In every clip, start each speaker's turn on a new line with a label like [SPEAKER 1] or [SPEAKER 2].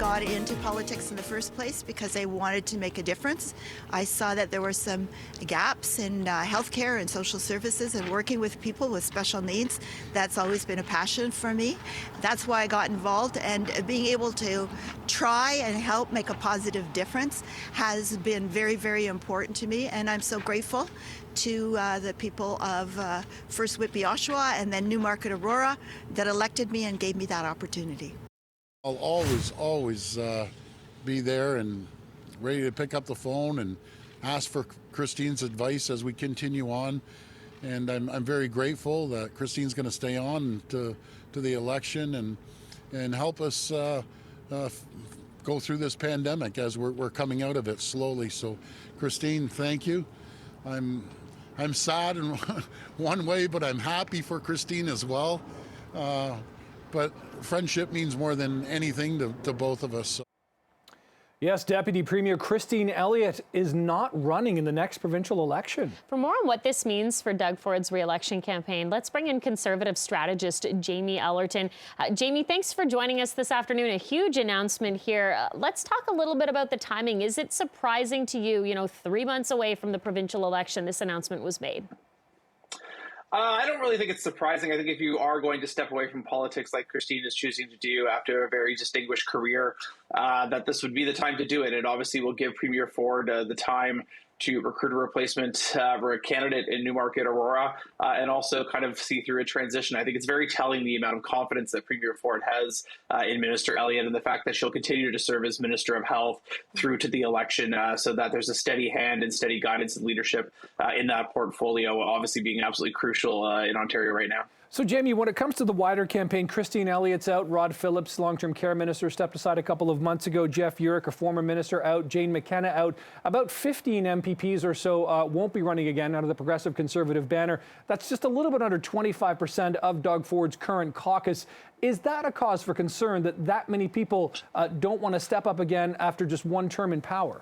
[SPEAKER 1] got into politics in the first place because I wanted to make a difference. I saw that there were some gaps in healthcare and social services and working with people with special needs. That's always been a passion for me. That's why I got involved, and being able to try and help make a positive difference has been very, very important to me, and I'm so grateful to the people of first Whitby, Oshawa, and then Newmarket, Aurora, that elected me and gave me that opportunity.
[SPEAKER 2] I'll always be there and ready to pick up the phone and ask for Christine's advice as we continue on. And I'm very grateful that Christine's going to stay on to the election and help us go through this pandemic as we're coming out of it slowly. So, Christine, thank you. I'm sad in one way, but I'm happy for Christine as well. But friendship means more than anything to both of us.
[SPEAKER 3] Yes, Deputy Premier Christine Elliott is not running in the next provincial election.
[SPEAKER 4] For more on what this means for Doug Ford's re-election campaign, let's bring in Conservative strategist Jamie Ellerton. Jamie, thanks for joining us this afternoon. A huge announcement here. Let's talk a little bit about the timing. Is it surprising to you, 3 months away from the provincial election, this announcement was made?
[SPEAKER 5] I don't really think it's surprising. I think if you are going to step away from politics like Christine is choosing to do after a very distinguished career, that this would be the time to do it. It obviously will give Premier Ford the time to recruit a replacement for a candidate in Newmarket, Aurora, and also kind of see through a transition. I think it's very telling the amount of confidence that Premier Ford has in Minister Elliott and the fact that she'll continue to serve as Minister of Health through to the election so that there's a steady hand and steady guidance and leadership in that portfolio, obviously being absolutely crucial in Ontario right now.
[SPEAKER 3] So, Jamie, when it comes to the wider campaign, Christine Elliott's out, Rod Phillips, long-term care minister, stepped aside a couple of months ago, Jeff Urick, a former minister, out, Jane McKenna out. About 15 MPPs or so won't be running again under the Progressive Conservative banner. That's just a little bit under 25% of Doug Ford's current caucus. Is that a cause for concern that many people don't want to step up again after just one term in power?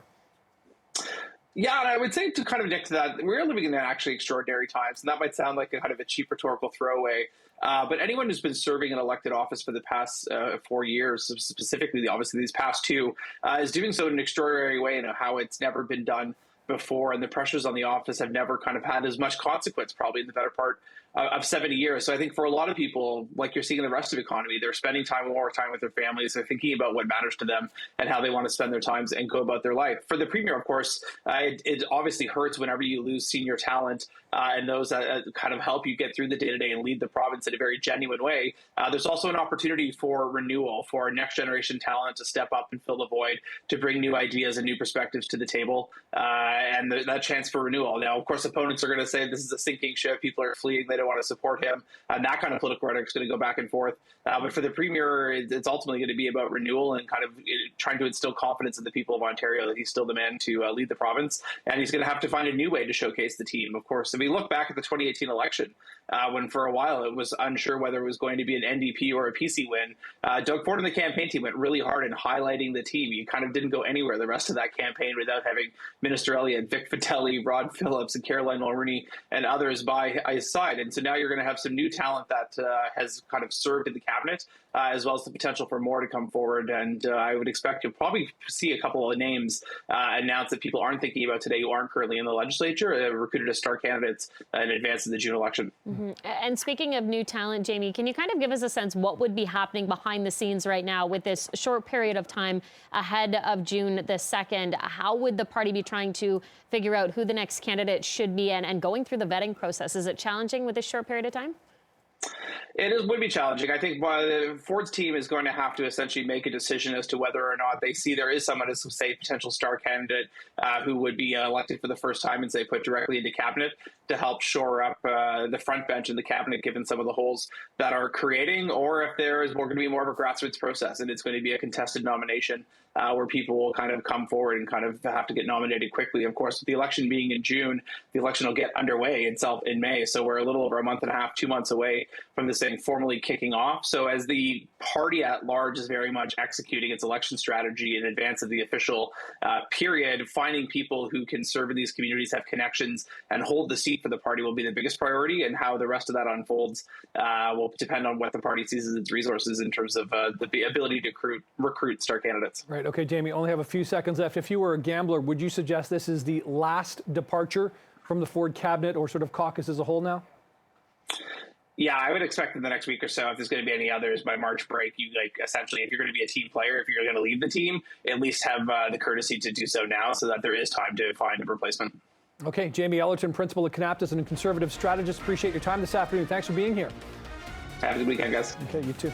[SPEAKER 5] Yeah, and I would say to kind of connect to that, we're living in actually extraordinary times, and that might sound like a kind of a cheap rhetorical throwaway. But anyone who's been serving in elected office for the past 4 years, specifically, obviously these past two, is doing so in an extraordinary way and how it's never been done before. And the pressures on the office have never kind of had as much consequence, probably in the better part of 70 years. So I think for a lot of people, like you're seeing in the rest of the economy, they're spending more time with their families. They're thinking about what matters to them and how they want to spend their times and go about their life. For the Premier, of course, it obviously hurts whenever you lose senior talent and those that kind of help you get through the day-to-day and lead the province in a very genuine way. There's also an opportunity for renewal, for next generation talent to step up and fill the void, to bring new ideas and new perspectives to the table, and that chance for renewal. Now, of course, opponents are going to say this is a sinking ship. People are fleeing. They don't want to support him. And that kind of political rhetoric is going to go back and forth. But for the Premier, it's ultimately going to be about renewal and kind of trying to instill confidence in the people of Ontario that he's still the man to lead the province. And he's going to have to find a new way to showcase the team. Of course, if we look back at the 2018 election, when for a while it was unsure whether it was going to be an NDP or a PC win, Doug Ford and the campaign team went really hard in highlighting the team. You kind of didn't go anywhere the rest of that campaign without having Minister Elliott, Vic Fatelli, Rod Phillips, and Caroline Mulroney and others by his side. And so now you're going to have some new talent that has kind of served in the cabinet, as well as the potential for more to come forward. And I would expect you'll probably see a couple of names announced that people aren't thinking about today who aren't currently in the legislature, recruited as star candidates in advance of the June election.
[SPEAKER 4] Mm-hmm. And speaking of new talent, Jamie, can you kind of give us a sense what would be happening behind the scenes right now with this short period of time ahead of June the 2nd? How would the party be trying to figure out who the next candidate should be and going through the vetting process? Is it challenging with this short period of time?
[SPEAKER 5] It would be challenging. I think Ford's team is going to have to essentially make a decision as to whether or not they see there is someone as, say, potential star candidate who would be elected for the first time and, say, put directly into cabinet to help shore up the front bench in the cabinet, given some of the holes that are creating, or if there is going to be more of a grassroots process and it's going to be a contested nomination where people will kind of come forward and kind of have to get nominated quickly. Of course, with the election being in June, the election will get underway itself in May. So we're a little over a month and a half, 2 months away away from this thing formally kicking off. So as the party at large is very much executing its election strategy in advance of the official period, finding people who can serve in these communities, have connections, and hold the seat for the party will be the biggest priority. And how the rest of that unfolds will depend on what the party sees as its resources in terms of the ability to recruit star candidates.
[SPEAKER 3] Right. Okay, Jamie, only have a few seconds left. If you were a gambler, would you suggest this is the last departure from the Ford cabinet or sort of caucus as a whole now?
[SPEAKER 5] Yeah, I would expect in the next week or so, if there's going to be any others by March break, you essentially, if you're going to be a team player, if you're going to leave the team, at least have the courtesy to do so now so that there is time to find a replacement. Okay,
[SPEAKER 3] Jamie Ellerton, principal at Conaptus and a conservative strategist. Appreciate your time this afternoon. Thanks for being here.
[SPEAKER 5] Have a good weekend, guys.
[SPEAKER 3] Okay, you too.